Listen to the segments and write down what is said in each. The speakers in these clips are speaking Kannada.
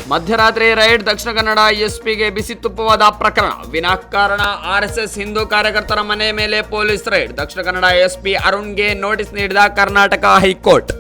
ಮಧ್ಯರಾತ್ರಿ ರೈಡ್ ದಕ್ಷಿಣ ಕನ್ನಡ ಎಸ್ಪಿಗೆ ಬಿಸಿ ತುಪ್ಪವಾದ ಪ್ರಕರಣ. ವಿನಾಕಾರಣ ಆರ್ಎಸ್ಎಸ್ ಹಿಂದೂ ಕಾರ್ಯಕರ್ತರ ಮನೆ ಮೇಲೆ ಪೊಲೀಸ್ ರೈಡ್. ದಕ್ಷಿಣ ಕನ್ನಡ ಎಸ್ಪಿ ಅರುಣ್ಗೆ ನೋಟಿಸ್ ನೀಡಿದ ಕರ್ನಾಟಕ ಹೈಕೋರ್ಟ್.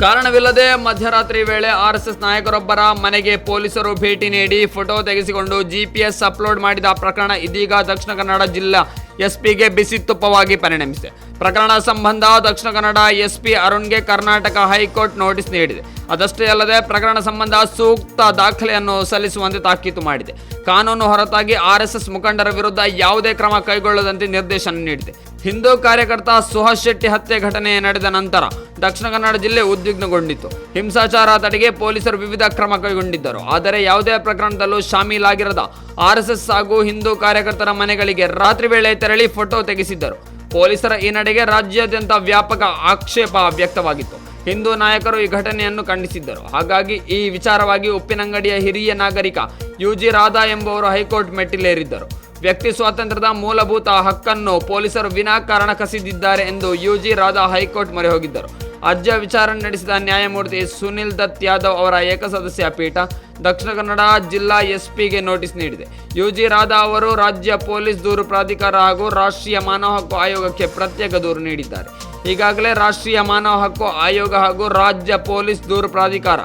ಕಾರಣವಿಲ್ಲದೆ ಮಧ್ಯರಾತ್ರಿ ವೇಳೆ ಆರ್ಎಸ್ಎಸ್ ನಾಯಕರೊಬ್ಬರ ಮನೆಗೆ ಪೊಲೀಸರು ಭೇಟಿ ನೀಡಿ ಫೋಟೋ ತೆಗೆಸಿಕೊಂಡು ಜಿಪಿಎಸ್ ಅಪ್ಲೋಡ್ ಮಾಡಿದ ಪ್ರಕರಣ ಇದೀಗ ದಕ್ಷಿಣ ಕನ್ನಡ ಜಿಲ್ಲಾ ಎಸ್ಪಿಗೆ ಬಿಸಿ ತುಪ್ಪವಾಗಿ ಪರಿಣಮಿಸಿದೆ. ಪ್ರಕರಣ ಸಂಬಂಧ ದಕ್ಷಿಣ ಕನ್ನಡ ಎಸ್ಪಿ ಅರುಣ್ಗೆ ಕರ್ನಾಟಕ ಹೈಕೋರ್ಟ್ ನೋಟಿಸ್ ನೀಡಿದೆ. ಅದಷ್ಟೇ ಅಲ್ಲದೆ ಪ್ರಕರಣ ಸಂಬಂಧ ಸೂಕ್ತ ದಾಖಲೆಯನ್ನು ಸಲ್ಲಿಸುವಂತೆ ತಾಕೀತು ಮಾಡಿದೆ. ಕಾನೂನು ಹೊರತಾಗಿ ಆರ್ಎಸ್ಎಸ್ ಮುಖಂಡರ ವಿರುದ್ಧ ಯಾವುದೇ ಕ್ರಮ ಕೈಗೊಳ್ಳದಂತೆ ನಿರ್ದೇಶನ ನೀಡಿದೆ. ಹಿಂದೂ ಕಾರ್ಯಕರ್ತ ಸುಹಾಸ್ ಶೆಟ್ಟಿ ಹತ್ಯೆ ಘಟನೆ ನಡೆದ ನಂತರ ದಕ್ಷಿಣ ಕನ್ನಡ ಜಿಲ್ಲೆ ಉದ್ವಿಗ್ನಗೊಂಡಿತ್ತು. ಹಿಂಸಾಚಾರ ತಡೆಗೆ ಪೊಲೀಸರು ವಿವಿಧ ಕ್ರಮ ಕೈಗೊಂಡಿದ್ದರು. ಆದರೆ ಯಾವುದೇ ಪ್ರಕರಣದಲ್ಲೂ ಶಾಮೀಲಾಗಿರದ ಆರ್ಎಸ್ಎಸ್ ಹಾಗೂ ಹಿಂದೂ ಕಾರ್ಯಕರ್ತರ ಮನೆಗಳಿಗೆ ರಾತ್ರಿ ವೇಳೆ ತೆರಳಿ ಫೋಟೋ ತೆಗೆಸಿದ್ದರು. ಪೊಲೀಸರ ಈ ನಡೆಗೆ ರಾಜ್ಯಾದ್ಯಂತ ವ್ಯಾಪಕ ಆಕ್ಷೇಪ ವ್ಯಕ್ತವಾಗಿತ್ತು. ಹಿಂದೂ ನಾಯಕರು ಈ ಘಟನೆಯನ್ನು ಖಂಡಿಸಿದ್ದರು. ಹಾಗಾಗಿ ಈ ವಿಚಾರವಾಗಿ ಉಪ್ಪಿನಂಗಡಿಯ ಹಿರಿಯ ನಾಗರಿಕ ಯುಜಿ ರಾಧಾ ಎಂಬುವರು ಹೈಕೋರ್ಟ್ ಮೆಟ್ಟಿಲೇರಿದ್ದರು. ವ್ಯಕ್ತಿ ಸ್ವಾತಂತ್ರ್ಯದ ಮೂಲಭೂತ ಹಕ್ಕನ್ನು ಪೊಲೀಸರು ವಿನಾಕಾರಣ ಕಸಿದಿದ್ದಾರೆ ಎಂದು ಯುಜಿ ರಾಧಾ ಹೈಕೋರ್ಟ್ ಮೊರೆ ಹೋಗಿದ್ದರು. ಅರ್ಜಿಯ ವಿಚಾರಣೆ ನಡೆಸಿದ ನ್ಯಾಯಮೂರ್ತಿ ಸುನಿಲ್ ದತ್ ಯಾದವ್ ಅವರ ಏಕಸದಸ್ಯ ಪೀಠ ದಕ್ಷಿಣ ಕನ್ನಡ ಜಿಲ್ಲಾ ಎಸ್ಪಿಗೆ ನೋಟಿಸ್ ನೀಡಿದೆ. ಯುಜಿ ರಾಧಾ ಅವರು ರಾಜ್ಯ ಪೊಲೀಸ್ ದೂರು ಪ್ರಾಧಿಕಾರ ಹಾಗೂ ರಾಷ್ಟ್ರೀಯ ಮಾನವ ಹಕ್ಕು ಆಯೋಗಕ್ಕೆ ಪ್ರತ್ಯೇಕ ದೂರು ನೀಡಿದ್ದಾರೆ. ಈಗಾಗಲೇ ರಾಷ್ಟ್ರೀಯ ಮಾನವ ಹಕ್ಕು ಆಯೋಗ ಹಾಗೂ ರಾಜ್ಯ ಪೊಲೀಸ್ ದೂರು ಪ್ರಾಧಿಕಾರ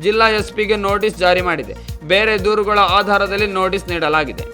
ಜಿಲ್ಲಾ ಎಸ್ಪಿಗೆ ನೋಟಿಸ್ ಜಾರಿ ಮಾಡಿದೆ. ಬೇರೆ ದೂರುಗಳ ಆಧಾರದಲ್ಲಿ ನೋಟಿಸ್ ನೀಡಲಾಗಿದೆ.